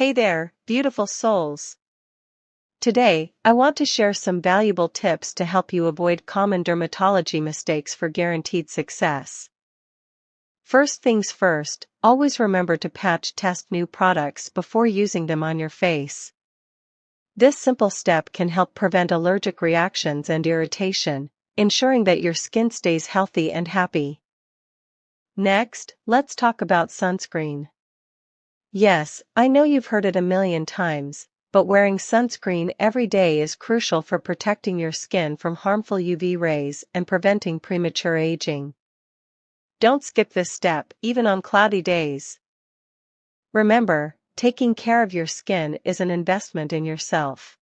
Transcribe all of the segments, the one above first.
Hey there, beautiful souls. Today, I want to share some valuable tips to help you avoid common dermatology mistakes for guaranteed success. First things first, always remember to patch test new products before using them on your face. This simple step can help prevent allergic reactions and irritation, ensuring that your skin stays healthy and happy. Next, let's talk about sunscreen. Yes, I know you've heard it a million times, but wearing sunscreen every day is crucial for protecting your skin from harmful UV rays and preventing premature aging. Don't skip this step, even on cloudy days. Remember, taking care of your skin is an investment in yourself.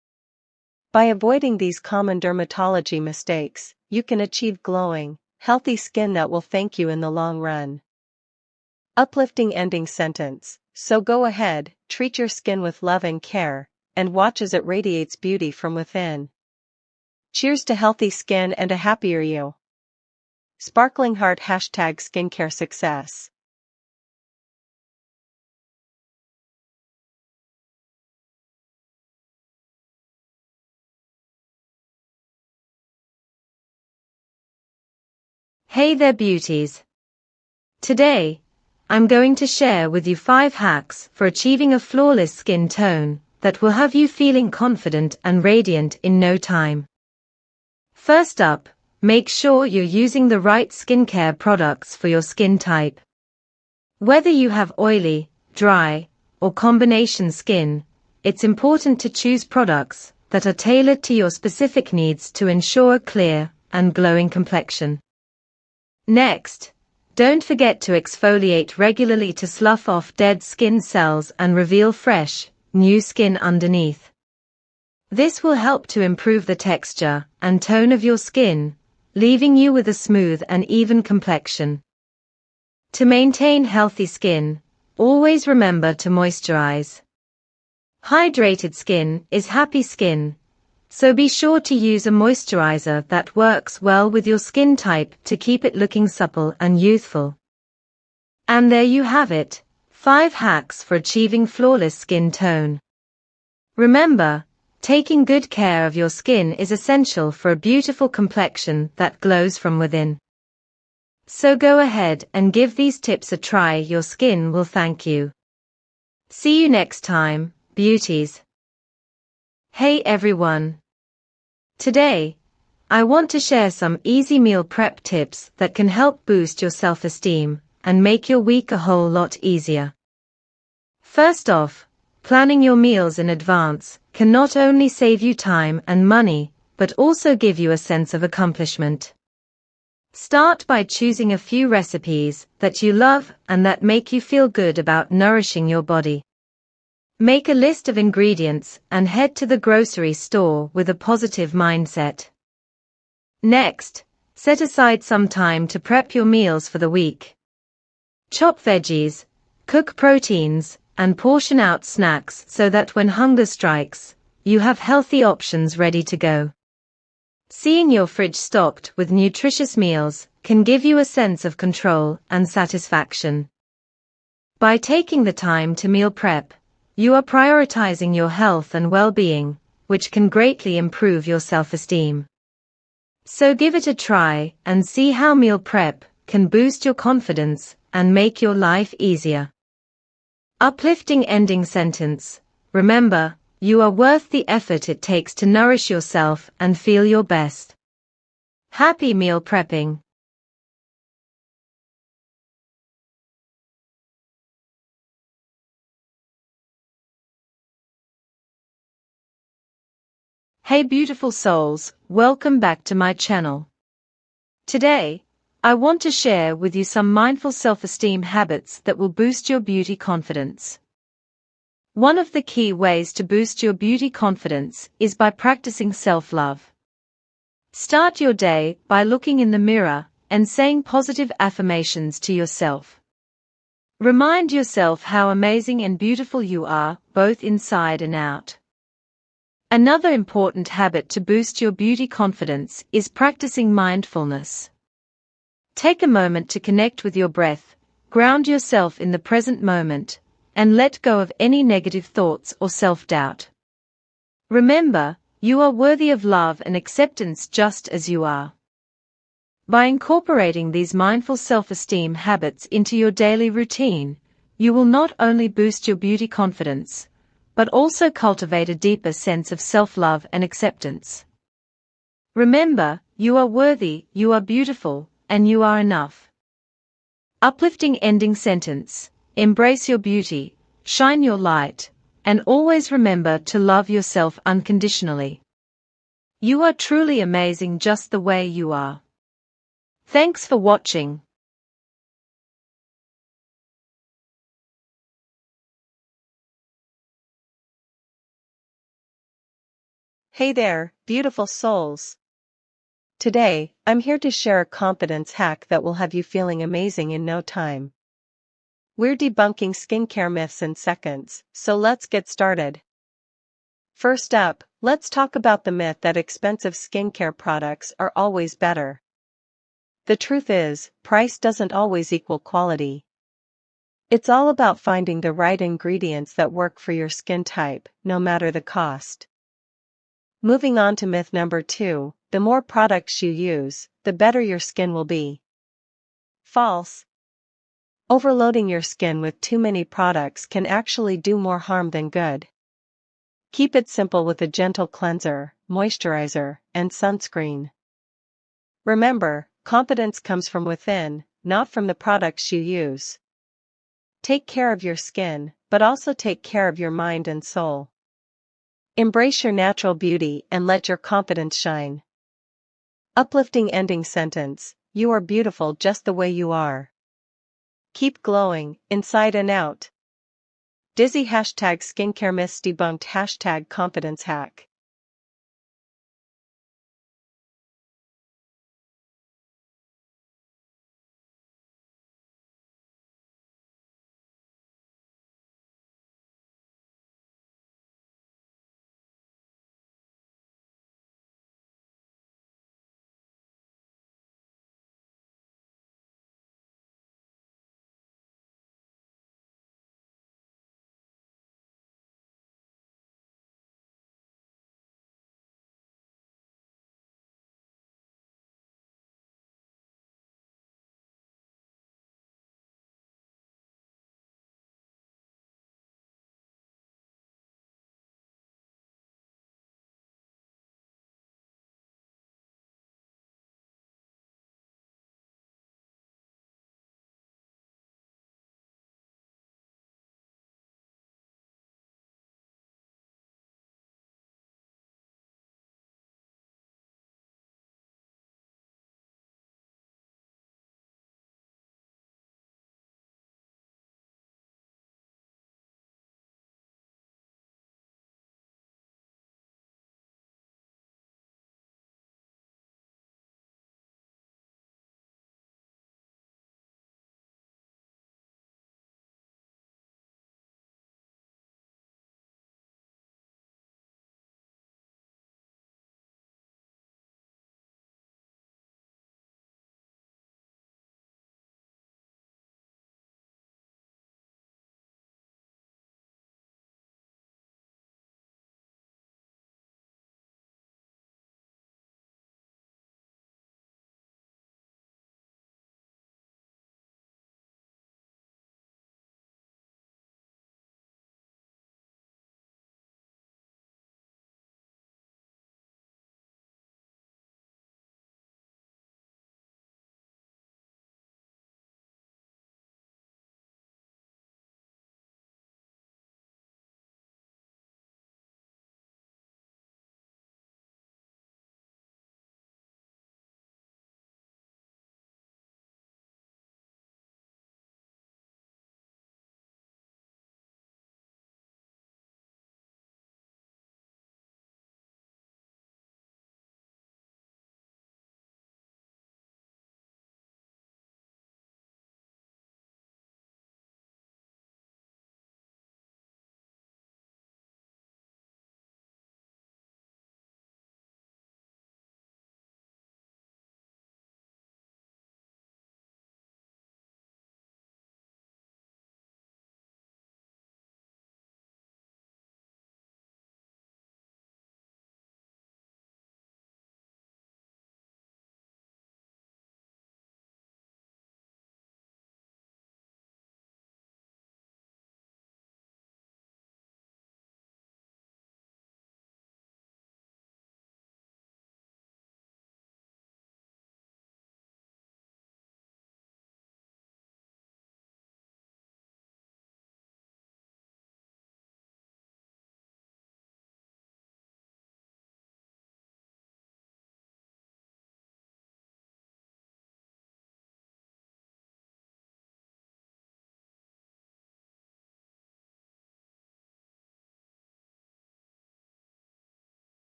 By avoiding these common dermatology mistakes, you can achieve glowing, healthy skin that will thank you in the long run. Uplifting ending sentence. So go ahead, treat your skin with love and care, and watch as it radiates beauty from within. Cheers to healthy skin and a happier you. Sparkling heart #skincare success. Hey there beauties! Today, I'm going to share with you 5 hacks for achieving a flawless skin tone that will have you feeling confident and radiant in no time. First up, make sure you're using the right skincare products for your skin type. Whether you have oily, dry, or combination skin, it's important to choose products that are tailored to your specific needs to ensure a clear and glowing complexion. Next, don't forget to exfoliate regularly to slough off dead skin cells and reveal fresh, new skin underneath. This will help to improve the texture and tone of your skin, leaving you with a smooth and even complexion. To maintain healthy skin, always remember to moisturize. Hydrated skin is happy skin, so be sure to use a moisturizer that works well with your skin type to keep it looking supple and youthful. And there you have it, 5 hacks for achieving flawless skin tone. Remember, taking good care of your skin is essential for a beautiful complexion that glows from within. So go ahead and give these tips a try. Your skin will thank you. See you next time, beauties. Hey everyone! Today, I want to share some easy meal prep tips that can help boost your self-esteem and make your week a whole lot easier. First off, planning your meals in advance can not only save you time and money, but also give you a sense of accomplishment. Start by choosing a few recipes that you love and that make you feel good about nourishing your body. Make a list of ingredients and head to the grocery store with a positive mindset. Next, set aside some time to prep your meals for the week. Chop veggies, cook proteins, and portion out snacks so that when hunger strikes, you have healthy options ready to go. Seeing your fridge stocked with nutritious meals can give you a sense of control and satisfaction. By taking the time to meal prep, you are prioritizing your health and well-being, which can greatly improve your self-esteem. So give it a try and see how meal prep can boost your confidence and make your life easier. Uplifting ending sentence. Remember, you are worth the effort it takes to nourish yourself and feel your best. Happy meal prepping! Hey beautiful souls, welcome back to my channel. Today, I want to share with you some mindful self-esteem habits that will boost your beauty confidence. One of the key ways to boost your beauty confidence is by practicing self-love. Start your day by looking in the mirror and saying positive affirmations to yourself. Remind yourself how amazing and beautiful you are, both inside and out. Another important habit to boost your beauty confidence is practicing mindfulness. Take a moment to connect with your breath, ground yourself in the present moment, and let go of any negative thoughts or self-doubt. Remember, you are worthy of love and acceptance just as you are. By incorporating these mindful self-esteem habits into your daily routine, you will not only boost your beauty confidence, but also cultivate a deeper sense of self-love and acceptance. Remember, you are worthy, you are beautiful, and you are enough. Uplifting ending sentence: embrace your beauty, shine your light, and always remember to love yourself unconditionally. You are truly amazing just the way you are. Thanks for watching. Hey there, beautiful souls. Today, I'm here to share a confidence hack that will have you feeling amazing in no time. We're debunking skincare myths in seconds, so let's get started. First up, let's talk about the myth that expensive skincare products are always better. The truth is, price doesn't always equal quality. It's all about finding the right ingredients that work for your skin type, no matter the cost. Moving on to myth number 2, the more products you use, the better your skin will be. False. Overloading your skin with too many products can actually do more harm than good. Keep it simple with a gentle cleanser, moisturizer, and sunscreen. Remember, confidence comes from within, not from the products you use. Take care of your skin, but also take care of your mind and soul. Embrace your natural beauty and let your confidence shine. Uplifting ending sentence: you are beautiful just the way you are. Keep glowing, inside and out. Dizzy #skincare myths debunked #confidence hack.